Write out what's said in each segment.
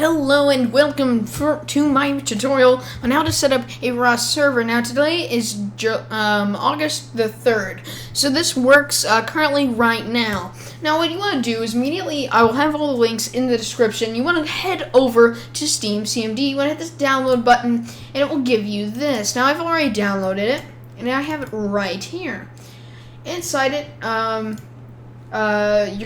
Hello and welcome to my tutorial on how to set up a Rust server. Now today is August the 3rd, so this works currently right now. Now what you want to do is immediately, I will have all the links in the description. You want to head over to Steam CMD, you want to hit this download button and it will give you this. Now I've already downloaded it and I have it right here. Inside it, you're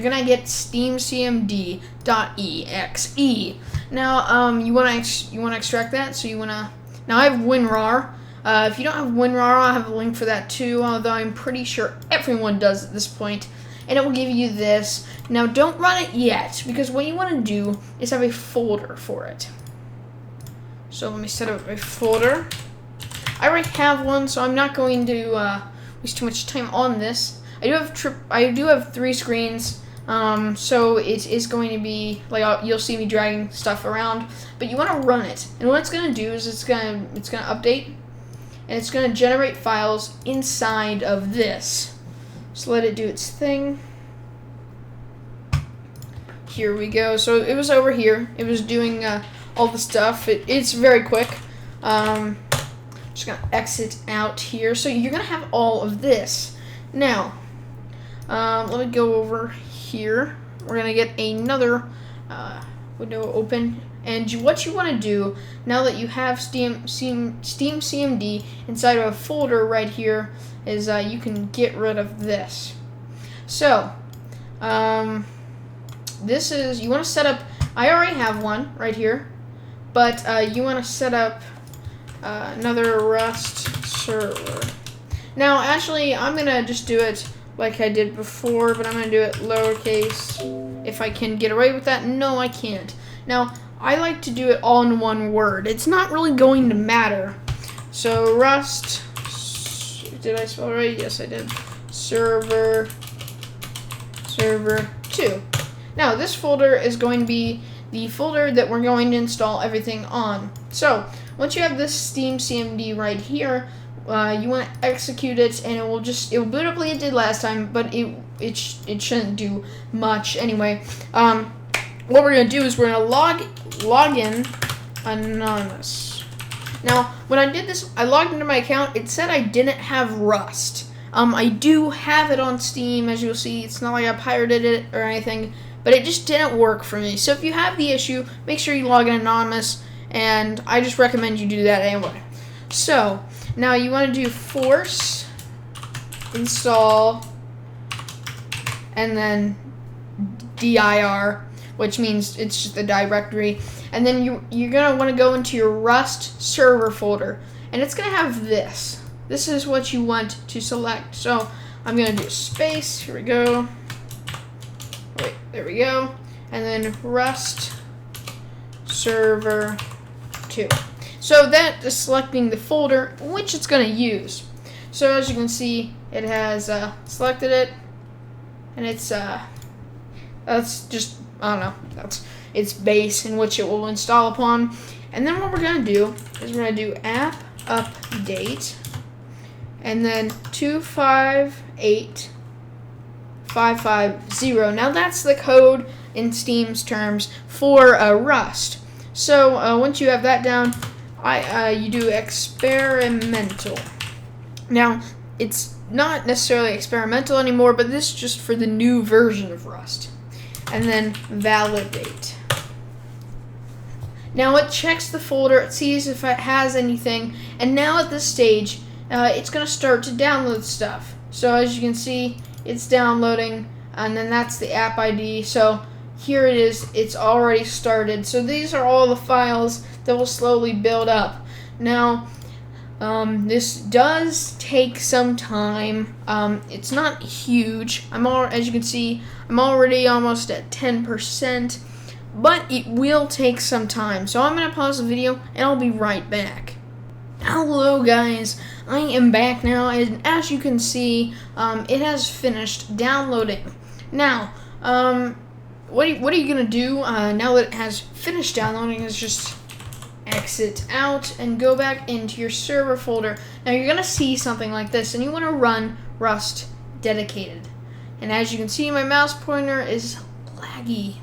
gonna get steamcmd.exe. Now, you wanna extract that. So now I have WinRAR. If you don't have WinRAR, I'll have a link for that too. Although I'm pretty sure everyone does at this point, and it will give you this. Now, don't run it yet because what you want to do is have a folder for it. So let me set up a folder. I already have one, so I'm not going to waste too much time on this. I do have 3 screens, so it is going to be like you'll see me dragging stuff around, but you want to run it. And what it's going to do is it's going to update, and it's going to generate files inside of this. So let it do its thing. Here we go. So it was over here. It was doing all the stuff. It's very quick. Just going to exit out here. So you're going to have all of this. Now, let me go over here. We're gonna get another window open, and what you want to do now that you have Steam CMD inside of a folder right here is you can get rid of this. So this is, you want to set up, I already have one right here, but you want to set up another Rust server. Now actually I'm gonna just do it like I did before, but I'm going to do it lowercase. If I can get away with that. No, I can't. Now, I like to do it all in one word. It's not really going to matter. So, Rust, did I spell it right? Yes, I did. Server 2. Now, this folder is going to be the folder that we're going to install everything on. So, once you have this Steam CMD right here, you want to execute it, and it will boot up like it did last time, but it shouldn't do much anyway. What we're gonna do is we're gonna log in anonymous. Now, when I did this, I logged into my account. It said I didn't have Rust. I do have it on Steam, as you'll see. It's not like I pirated it or anything, but it just didn't work for me. So if you have the issue, make sure you log in anonymous, and I just recommend you do that anyway. So now you want to do force install and then dir, which means it's just the directory, and then you're gonna want to go into your Rust server folder, and it's gonna have this. This is what you want to select. So I'm gonna do space. Here we go. Wait, there we go, and then Rust server 2. So that is selecting the folder which it's going to use. So as you can see, it has selected it, and it's that's just, I don't know, that's its base in which it will install upon. And then what we're going to do is we're going to do app update, and then 258550. Now that's the code in Steam's terms for Rust. So once you have that down, you do experimental. Now, it's not necessarily experimental anymore, but this is just for the new version of Rust. And then validate. Now it checks the folder, it sees if it has anything, and now at this stage, it's going to start to download stuff. So as you can see, it's downloading, and then that's the app ID. So here it is, it's already started. So these are all the files that will slowly build up. Now, this does take some time. It's not huge. As you can see, I'm already almost at 10%, but it will take some time. So I'm going to pause the video, and I'll be right back. Hello guys, I am back now, and as you can see, it has finished downloading. Now, what are you going to do now that it has finished downloading is just exit out and go back into your server folder. Now you're going to see something like this, and you want to run Rust dedicated. And as you can see, my mouse pointer is laggy.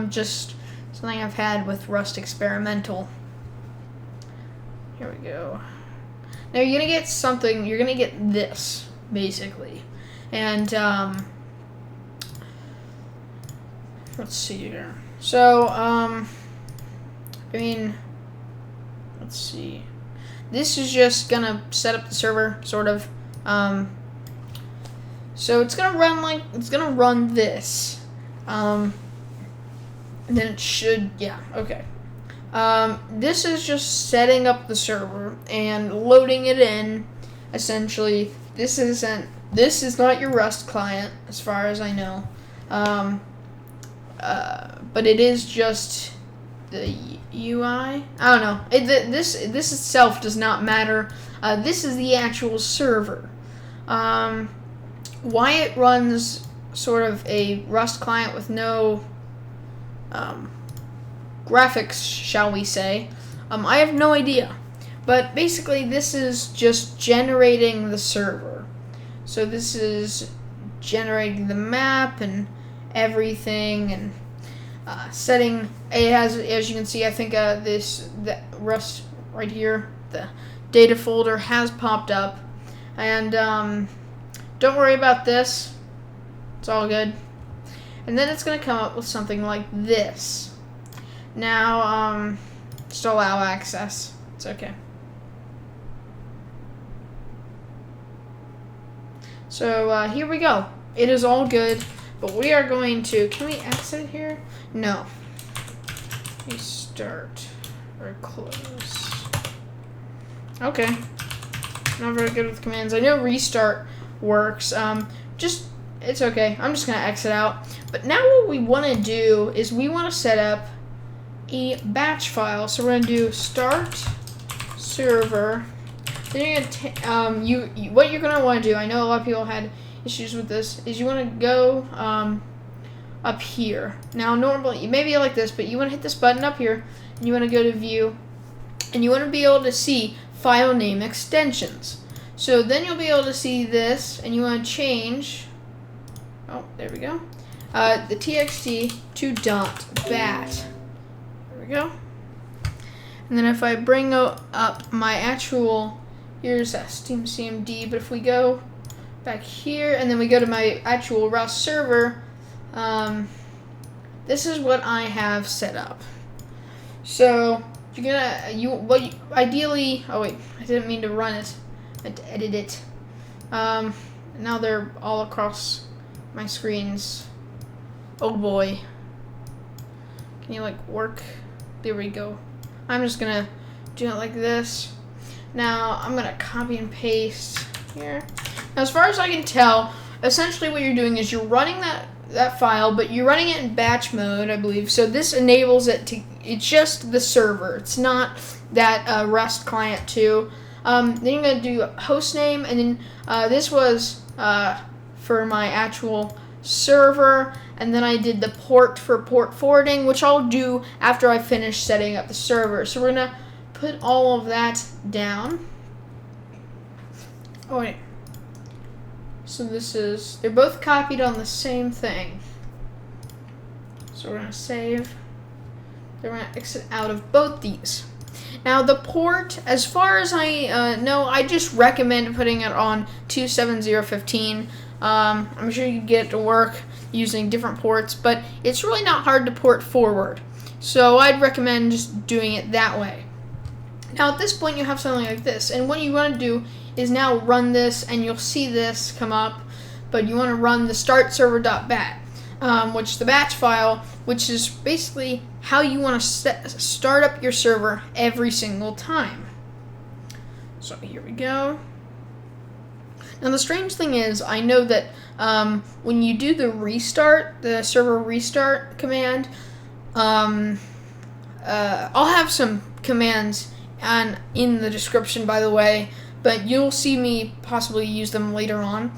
Just something I've had with Rust Experimental. Here we go. Now you're gonna get something. You're gonna get this basically, and let's see here. So I mean, let's see. This is just gonna set up the server, sort of. So it's gonna run this, and then it should, yeah, okay. This is just setting up the server and loading it in. Essentially, this is not your Rust client, as far as I know, but it is just the UI. I don't know. This itself does not matter. This is the actual server. Why it runs sort of a Rust client with no graphics, shall we say, I have no idea. But basically, this is just generating the server. So this is generating the map and everything, and setting. It has, as you can see, I think the Rust right here, the data folder has popped up, and don't worry about this. It's all good. And then it's going to come up with something like this. Now, just allow access. It's okay. So here we go. It is all good, but we are going to. Can we exit here? No. Restart or close. Okay. Not very good with commands. I know restart works. It's okay. I'm just gonna exit out. But now what we want to do is we want to set up a batch file. So we're gonna do start server. Then you're gonna what you're gonna want to do. I know a lot of people had issues with this. Is you want to go up here. Now normally you may be like this, but you want to hit this button up here, and you want to go to view, and you want to be able to see file name extensions. So then you'll be able to see this, and you want to change. Oh, there we go. The txt to .bat. There we go. And then if I bring up my actual, here's that Steam CMD, but if we go back here and then we go to my actual Rust server, this is what I have set up. So you're gonna ideally. Oh wait, I didn't mean to run it. I had to edit it. Now they're all across my screens. Oh boy. Can you like work? There we go. I'm just gonna do it like this. Now I'm gonna copy and paste here. Now as far as I can tell, essentially what you're doing is you're running that file, but you're running it in batch mode, I believe. So this enables it to, it's just the server. It's not that Rust client too. Then you're gonna do host name, and then this was for my actual server, and then I did the port for port forwarding, which I'll do after I finish setting up the server. So we're gonna put all of that down. Oh wait. So they're both copied on the same thing. So we're gonna save. Then we're gonna exit out of both these. Now the port, as far as I know, I just recommend putting it on 27015. I'm sure you can get it to work using different ports, but it's really not hard to port forward. So I'd recommend just doing it that way. Now at this point you have something like this, and what you want to do is now run this, and you'll see this come up, but you want to run the start server.bat, which is the batch file, which is basically how you want to start up your server every single time. So here we go. Now the strange thing is, I know that when you do the restart, the server restart command, I'll have some commands in the description, by the way, but you'll see me possibly use them later on.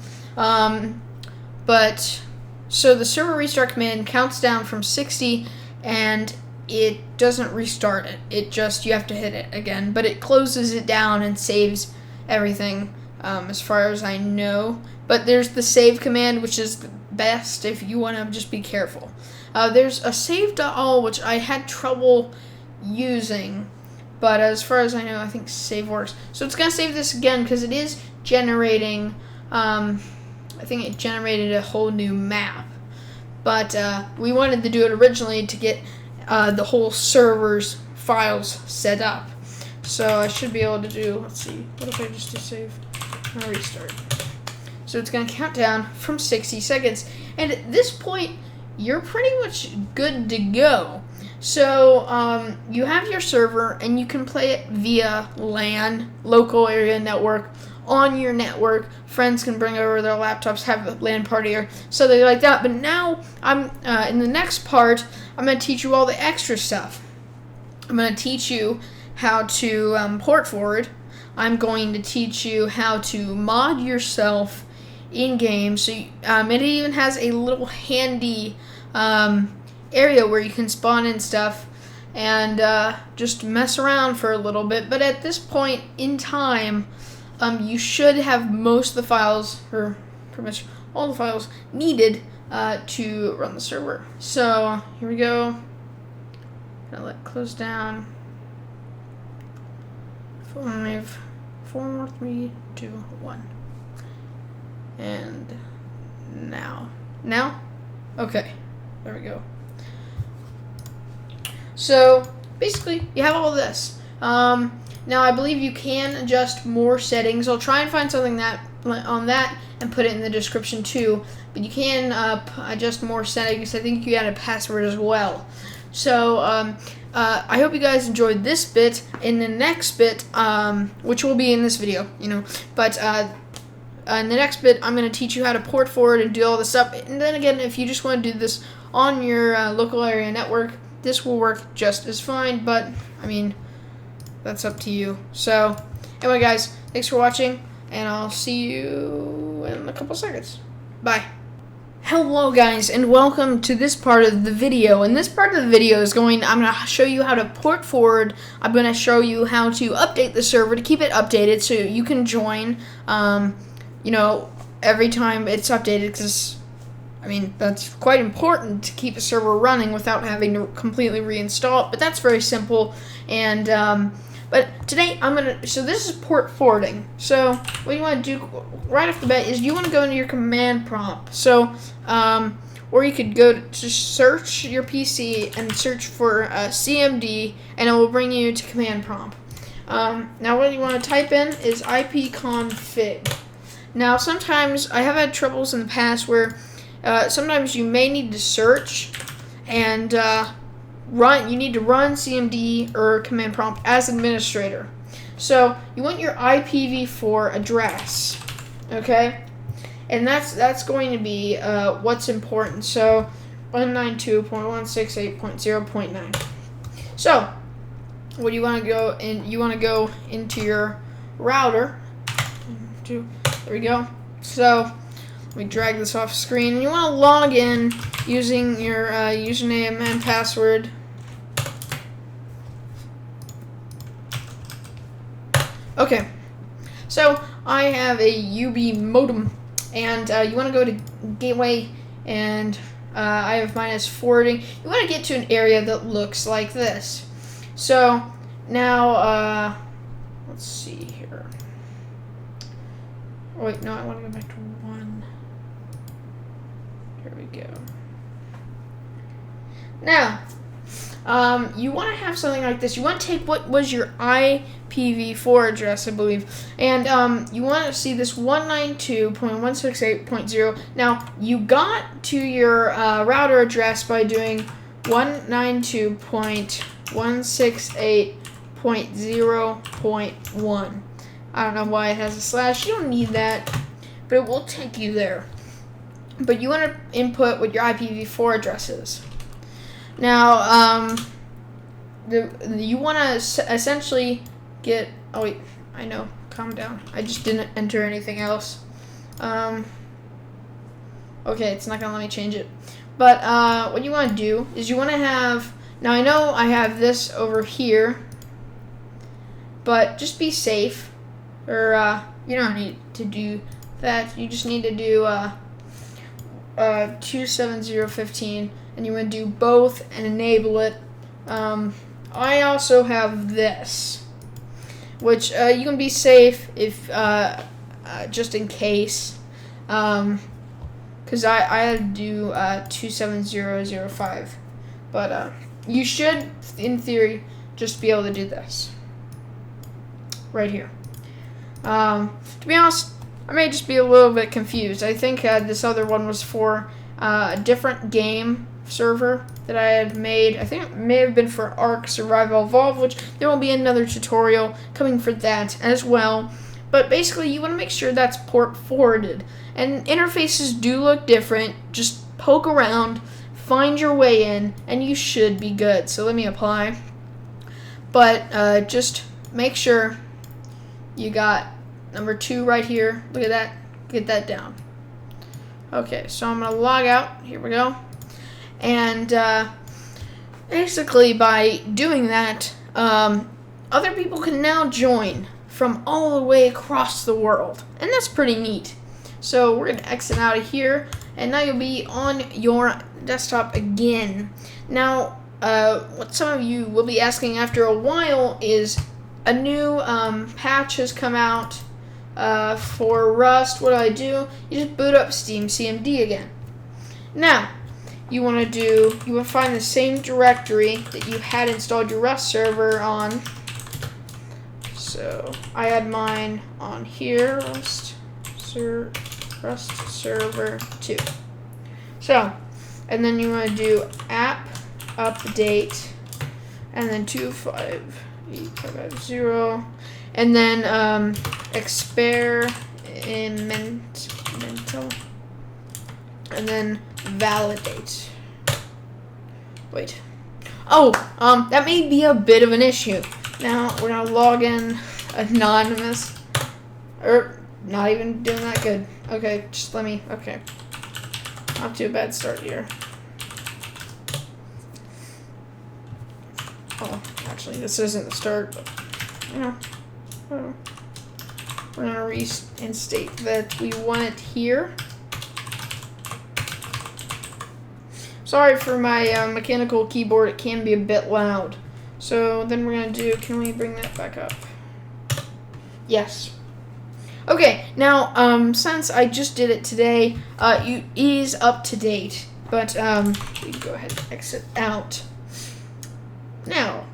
So the server restart command counts down from 60, and it doesn't restart it. It just, you have to hit it again, but it closes it down and saves everything, as far as I know. But there's the save command, which is the best if you want to just be careful. There's a save.all, which I had trouble using, but as far as I know, I think save works. So it's going to save this again because it is generating, I think it generated a whole new map. But we wanted to do it originally to get the whole server's files set up. So I should be able to do, let's see, what if I just do save and restart? So it's going to count down from 60 seconds. And at this point, you're pretty much good to go. So you have your server, and you can play it via LAN, local area network, on your network. Friends can bring over their laptops, have a LAN party or something like that. But now, I'm in the next part, I'm going to teach you all the extra stuff. I'm going to teach you how to port forward. I'm going to teach you how to mod yourself in-game. So it even has a little handy area where you can spawn in stuff and just mess around for a little bit. But at this point in time, you should have most of the files, or pretty much all the files needed to run the server. So here we go. Gonna let close down. 5, 4, 3, 2, 1. And now. Okay, there we go. So basically, you have all this. Now I believe you can adjust more settings. I'll try and find something that on that and put it in the description too. But you can adjust more settings. I think you add a password as well. So I hope you guys enjoyed this bit. In the next bit, which will be in this video, but in the next bit, I'm going to teach you how to port forward and do all this stuff. And then again, if you just want to do this on your local area network, this will work just as fine. But I mean, that's up to you. So anyway, guys, thanks for watching, and I'll see you in a couple seconds. Bye. Hello guys, and welcome to this part of the video. And this part of the video is I'm going to show you how to port forward. I'm going to show you how to update the server to keep it updated so you can join, every time it's updated, because, I mean, that's quite important to keep a server running without having to completely reinstall it. But that's very simple. And, but today so this is port forwarding. So what you want to do right off the bat is you want to go into your command prompt. So, or you could go to search your PC and search for CMD, and it will bring you to command prompt. Now what you want to type in is ipconfig. Now sometimes I have had troubles in the past where sometimes you may need to search and you need to run CMD or command prompt as administrator. So you want your IPv4 address, okay? And that's going to be what's important. So 192.168.0.9. So what you want to go in? You want to go into your router. There we go. So let me drag this off screen. And you want to log in using your username and password. Okay, so I have a UB modem, and you want to go to gateway, and I have mine as forwarding. You want to get to an area that looks like this. So now, let's see here. Oh wait, no, I want to go back to 1. Here we go. Now, you want to have something like this. You want to take what was your IPv4 address, I believe, and you want to see this 192.168.0. Now, you got to your router address by doing 192.168.0.1. I don't know why it has a slash. You don't need that, but it will take you there. But you want to input what your IPv4 address is. Now, you want to essentially get. Oh wait, I know. Calm down. I just didn't enter anything else. Okay, it's not gonna let me change it. But what you want to do is you want to have. Now I know I have this over here, but just be safe. Or you don't need to do that. You just need to do 27015, and you want to do both and enable it. I also have this, which you can be safe if just in case, because I had to do 27005, but you should, in theory, just be able to do this right here. To be honest, I may just be a little bit confused. I think this other one was for a different game server that I had made. I think it may have been for Ark Survival Evolved, which there will be another tutorial coming for that as well. But basically, you want to make sure that's port forwarded. And interfaces do look different. Just poke around, find your way in, and you should be good. So let me apply. But just make sure you got number 2 right here. Look at that. Get that down. Okay, so I'm going to log out. Here we go. And basically, by doing that, other people can now join from all the way across the world. And that's pretty neat. So we're going to exit out of here. And now you'll be on your desktop again. Now, what some of you will be asking after a while is a new patch has come out for Rust. What do? You just boot up Steam CMD again. Now, you want to find the same directory that you had installed your Rust server on. So I had mine on here, Rust server 2. So, and then you want to do app update, and then 25850, and then experimental, and then validate. Wait. Oh, that may be a bit of an issue. Now we're gonna log in anonymous, or not even doing that good. Okay, just let me. Okay, not too bad start here. Oh, actually, this isn't the start, but you know, we're gonna reinstate that we want it here. Sorry for my mechanical keyboard, it can be a bit loud. So then we're going to do, can we bring that back up? Yes. Okay, now, since I just did it today, it is up to date. But we can go ahead and exit out. Now,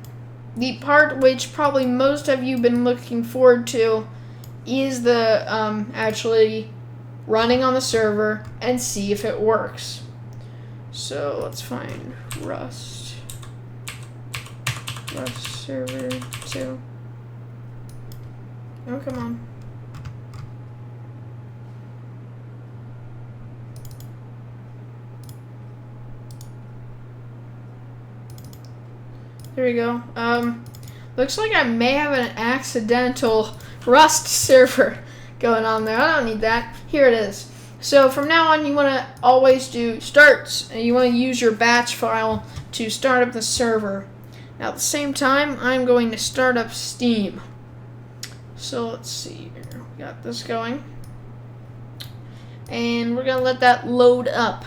the part which probably most of you have been looking forward to is the actually running on the server and see if it works. So let's find Rust server 2. Oh, come on. There we go. Looks like I may have an accidental Rust server going on there. I don't need that. Here it is. So from now on, you want to always do starts, and you want to use your batch file to start up the server. Now at the same time, I'm going to start up Steam. So let's see here. We got this going. And we're going to let that load up.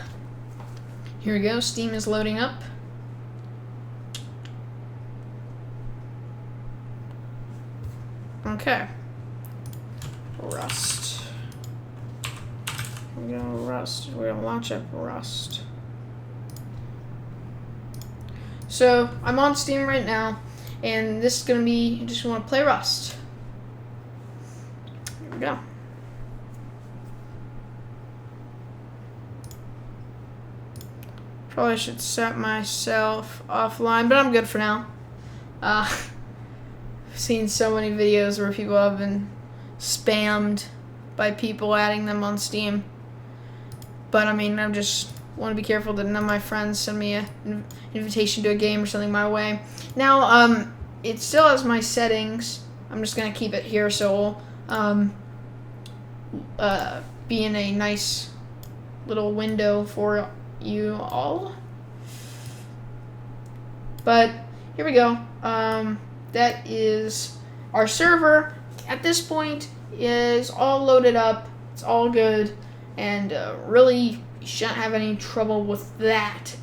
Here we go. Steam is loading up. Okay. Rust. We're going to Rust. We're going to launch up Rust. So, I'm on Steam right now, and this is going to be, you just want to play Rust. Here we go. Probably should set myself offline, but I'm good for now. I've seen so many videos where people have been spammed by people adding them on Steam. But, I mean, I just want to be careful that none of my friends send me an invitation to a game or something my way. Now, it still has my settings. I'm just going to keep it here so it'll be in a nice little window for you all. But here we go. That is our server. At this point is all loaded up. It's all good. And really shouldn't have any trouble with that.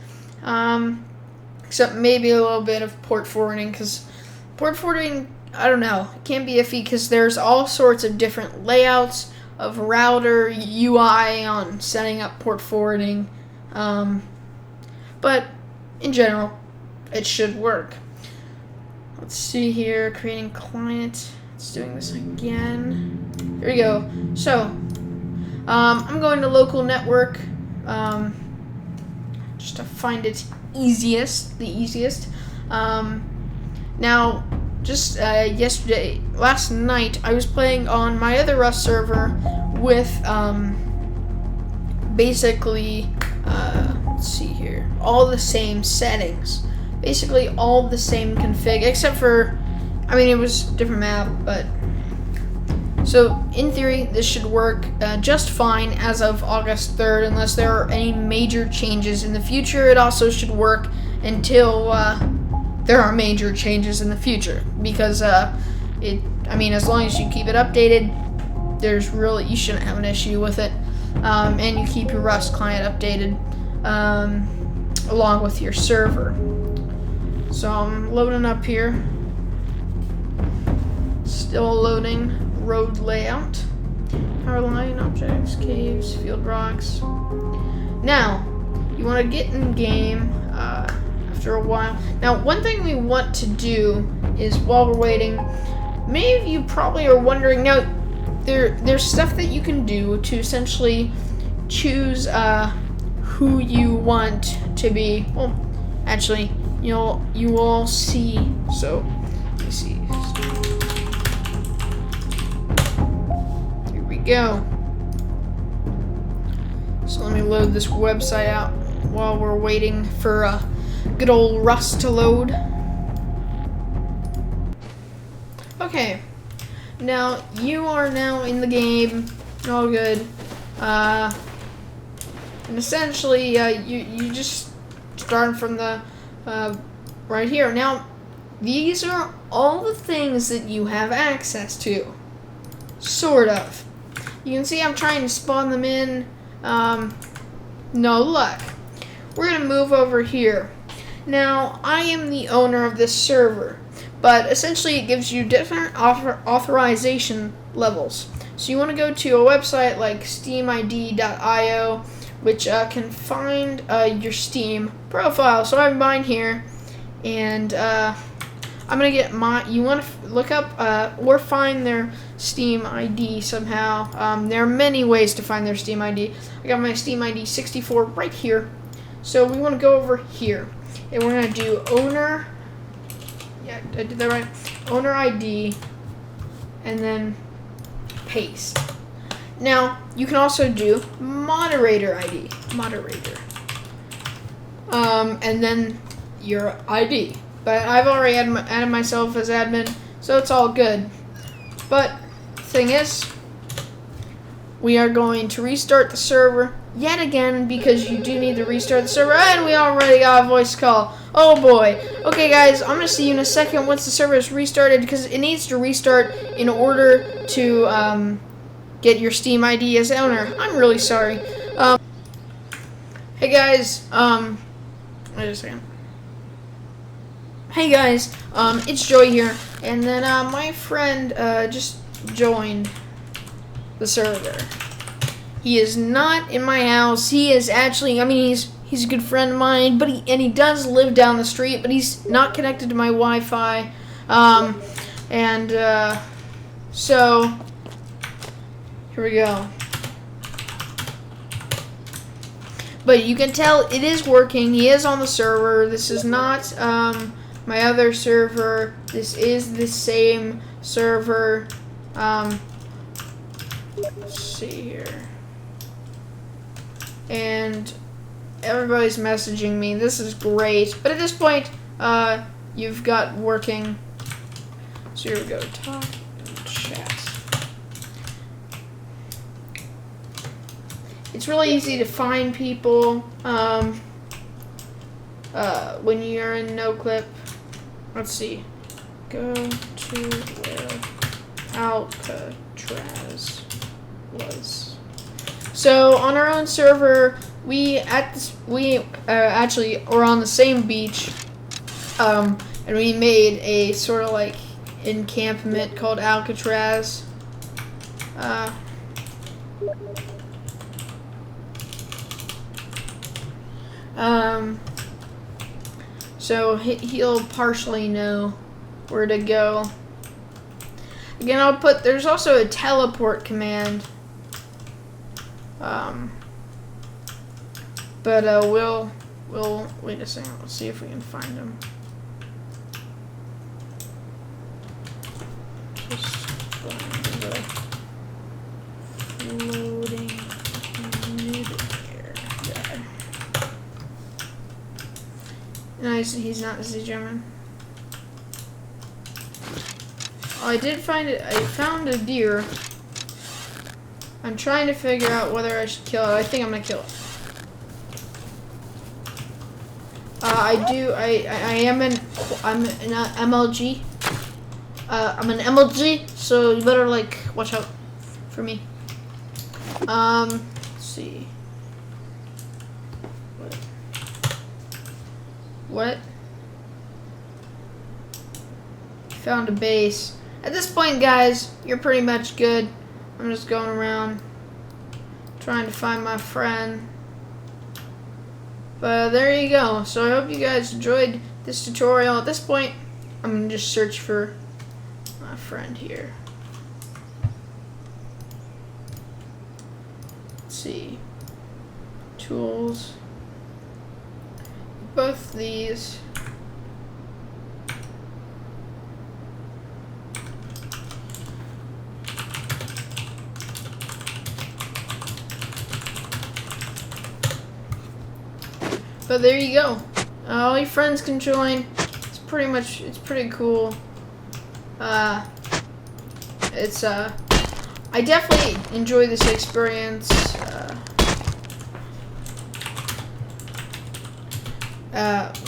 Except maybe a little bit of port forwarding, because port forwarding, I don't know, it can be iffy because there's all sorts of different layouts of router UI on setting up port forwarding. But in general, it should work. Let's see here, creating client. It's doing this again. Here we go. So, I'm going to local network, just to find it the easiest. Now, just last night, I was playing on my other Rust server with, basically, let's see here, all the same settings. Basically all the same config, except for, I mean, it was a different map, but, so in theory, this should work just fine as of August 3rd, unless there are any major changes in the future. It also should work until there are major changes in the future, because I mean, as long as you keep it updated, you shouldn't have an issue with it, and you keep your Rust client updated along with your server. So I'm loading up here. Still loading. Road layout. Power line, objects, caves, field rocks. Now, you want to get in game after a while. Now, one thing we want to do is, while we're waiting, many of you probably are wondering, now, there's stuff that you can do to essentially choose who you want to be. Well, actually, you will see. So, let me see. Here we go. So let me load this website out while we're waiting for good old Rust to load. Okay. Now, you are now in the game. All good. And essentially, you just start from the right here. Now, these are all the things that you have access to. Sort of. You can see I'm trying to spawn them in. No luck. We're going to move over here. Now, I am the owner of this server, but essentially it gives you different authorization levels. So you want to go to a website like steamid.io, which can find your Steam profile. So I have mine here, and I'm going to get you want to look up or find their Steam ID somehow. There are many ways to find their Steam ID. I got my Steam ID 64 right here. So we want to go over here, and we're going to do owner. Yeah, I did that right. Owner ID, and then paste. Now, you can also do moderator ID. Moderator. And then your ID. But I've already added myself as admin, so it's all good. But the thing is, we are going to restart the server yet again, because you do need to restart the server, and we already got a voice call. Oh boy. Okay guys, I'm going to see you in a second once the server is restarted, because it needs to restart in order to get your Steam ID as owner. I'm really sorry. Hey guys, wait a second. Hey guys, it's Joey here, and then my friend just joined the server. He is not in my house. He is actually, I mean, he's a good friend of mine, but he does live down the street, but he's not connected to my Wi-Fi. So here we go. But you can tell it is working. He is on the server. This is not my other server. This is the same server. Let's see here. And everybody's messaging me. This is great. But at this point, you've got working. So here we go. Talk and chat. It's really easy to find people when you're in noclip. Let's see. Go to where Alcatraz was. So on our own server, we actually were on the same beach, and we made a sort of like encampment called Alcatraz. So he'll partially know where to go. Again, there's also a teleport command. But we'll wait a second. Let's see if we can find him. Just find the floating mid-air guy. Nice, he's not a German. Oh, I did find it. I found a deer. I'm trying to figure out whether I should kill it. I think I'm gonna kill it. I'm an MLG. I'm an MLG, so you better like watch out for me. Let's see. What? Found a base. At this point, guys, you're pretty much good. I'm just going around trying to find my friend. But there you go. So I hope you guys enjoyed this tutorial. At this point, I'm going to just search for my friend here. Let's see. Tools. Both these. But there you go. All your friends can join. It's pretty cool. I definitely enjoy this experience.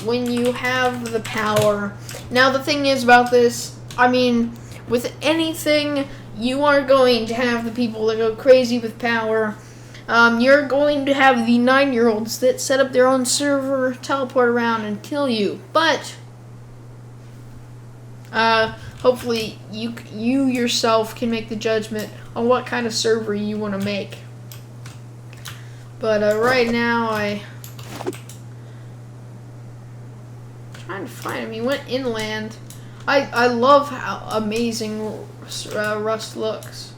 When you have the power. Now the thing is about this, I mean, with anything, you are going to have the people that go crazy with power. You're going to have the 9-year-olds that set up their own server, teleport around, and kill you. But hopefully you yourself can make the judgment on what kind of server you want to make. But right now, I'm trying to find him. He went inland. I love how amazing Rust looks.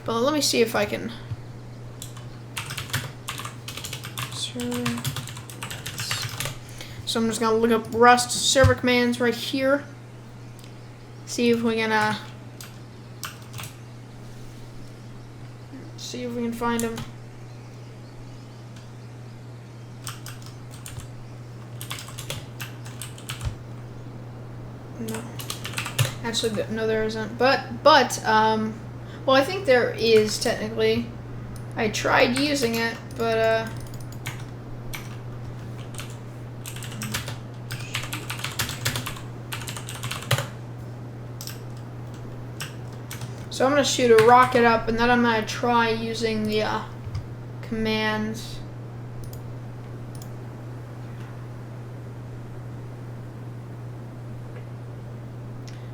But let me see if I can. So I'm just gonna look up Rust server commands right here. See if we can find them. No, actually, no, there isn't. But well, I think there is technically. I tried using it, but so I'm going to shoot a rocket up, and then I'm going to try using the commands.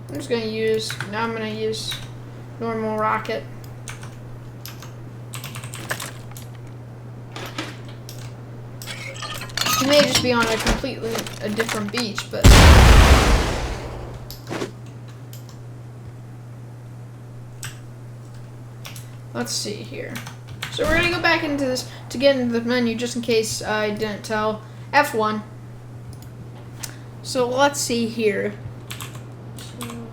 I'm just going to use, now I'm going to use normal rocket. You may just be on a completely different beach, but let's see here. So we're gonna go back into this to get into the menu just in case I didn't tell. F1. So let's see here. So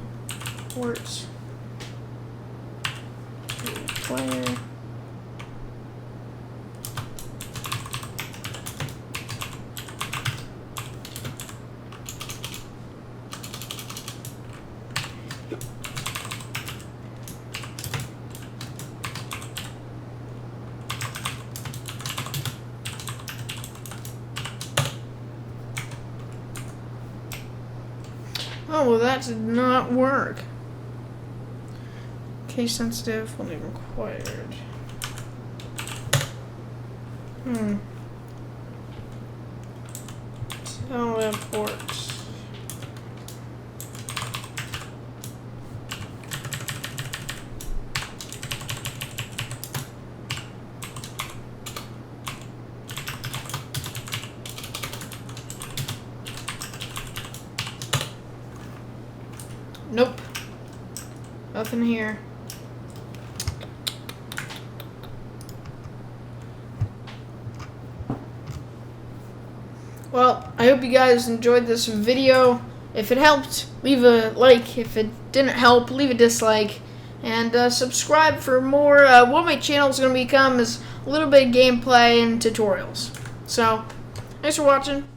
ports. Player. Oh, well, that did not work. Case sensitive, only required. Teleport. Nope. Nothing here. Well, I hope you guys enjoyed this video. If it helped, leave a like. If it didn't help, leave a dislike. And subscribe for more. What my channel is going to become is a little bit of gameplay and tutorials. So, thanks for watching.